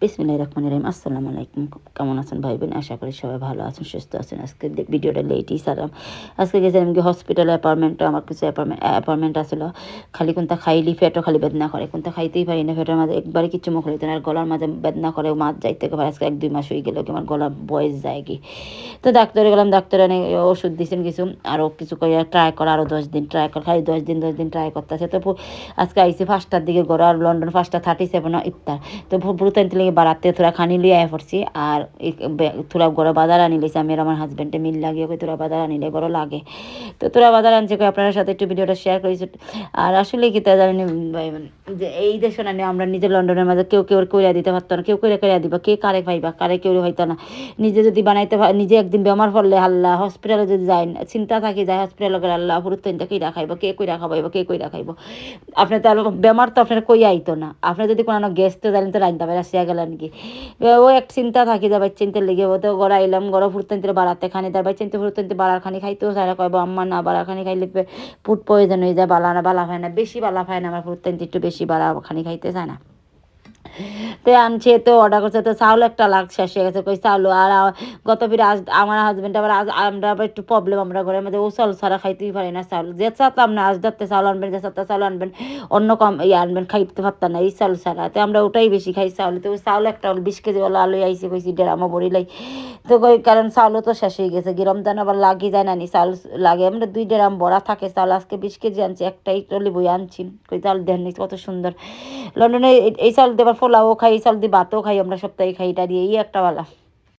বিসমিল্লাহির রহমানির রহিম। আসসালামু আলাইকুম। কেমন আছেন ভাই বোন? আশা করি সবাই ভালো আছেন, সুস্থ আছেন। আজকে ভিডিওটা লেটই সারলাম। আজকে গেছিলাম কি হসপিটালে অ্যাপয়েন্টমেন্টে, আমার কিছু অ্যাপয়েন্টমেন্ট আসলো। খালি কোনটা খাইলি পেটও খালি বেদনা করে, কোনটা খাইতেই পারি না। পেটের মাঝে একবারে কিচ্ছু মুখ হইতো না, আর গলার মাঝে বেদনা করে, মাছ যাইতে পারে। আজকে 1-2 মাস হয়ে গেল কি আমার গলা বয়স যায় কি। তো ডাক্তারে গেলাম, ডাক্তার এনে ওষুধ দিয়েছেন কিছু, আরও কিছু করে ট্রাই করা, আরও 10 দিন ট্রাই করা, খালি 10 দিন ট্রাই করতেছে। তো আজকে আইসি 5টার দিকে গড়া, আর লন্ডন 5:37 ইফতার। তো ভুরুতান থেকে বাড়াতে থোড়া খানি লিয়ে আয় পড়ছি, আর থোড়া গড়া বাজার আনি লইছি আমি আর আমার হাজব্যান্ডে মিল লাগিয়ে কই তোরা বাজার আনিলে গড় লাগে। তো তোরা বাজার আনছে কই আপনার সাথে একটু ভিডিওটা শেয়ার করেছি। আর আসলে কি তা জানি যে এই দেশে না আমরা নিজে লন্ডনের মাঝে কেউ কইরা দিতে পারতো না, কেউ কইরা দিবা, কে কারে খাইবা, কারে কেউ হইতো না। নিজে যদি বানাইতে নিজে একদিন বেমার পড়লে আল্লাহ, হসপিটালে যদি যায় চিন্তা থাকি যায় হসপিটালে গেলে আল্লাহ ফুরুত্তইনটা কইরা খাইব, কে কইরা খাবাইব, কে কইরা খাইব। আপনি তো বেমার তো আপনার কই আইতো না, আপনি যদি কোনো গেস্ট তো জানেন তো রাইন্দা বেড়া আসিয়া গেলেন কি, ও এক চিন্তা থাকি যাবে, চিন্তা লেগে তো গড়া এলাম গড় ফুরতেন্তে বাড়াতে খানি, তার বাই চিন্তা ফুরতেন্তে বাড়ার খানি খাইতেও সারা কইব আম্মা না বাড়ার খানি খাইলে ফুড পয়জন হয়ে যায়, বালা হয় না, বেশি বালা হয় না, আমার ফুরতেন্তে একটু বেশি বাড়া খানি খাইতে চায় না। তো আনছে, তো অর্ডার করছে, তো চাউল একটা লাখ শেষ হয়ে গেছে, কই চাউল। আর গত ফিরে আমার হাজব্যান্ড আবার আমরা আবার একটু প্রবলেম, আমরা ঘরের মধ্যে ও চাউল ছাড়া খাইতেই পারি না। চাউল যে চাতাম না, আজ ধরতে চাউল আনবেন, যে চারটা চাউল আনবেন, অন্য কম আনবেন, খাইতে পারতাম না এই চাউল ছাড়া। তো আমরা ওটাই বেশি খাই চাউল। তো ওই চাউল একটা 20 কেজি ওলা আলু আইসি, কইছি ডেরামো বড়ি লাই। তো কই কারণ চাউলও তো শেষ হয়ে গেছে, রমজান আবার লাগি যায় না নি, চাউল লাগে। আমরা 2 ডেরাম বড়া থাকে চাউল, আজকে 20 কেজি আনছি, একটাই টলি বই আনছি। কই চাউল দেন কত সুন্দর। লন্ডনে এই চাউল দিয়ে আবার পোলাও খাই, এই চাউল দিয়ে ভাতও খাই, আমরা সপ্তাহে খাই, এটা দিয়ে এই একটা বালা।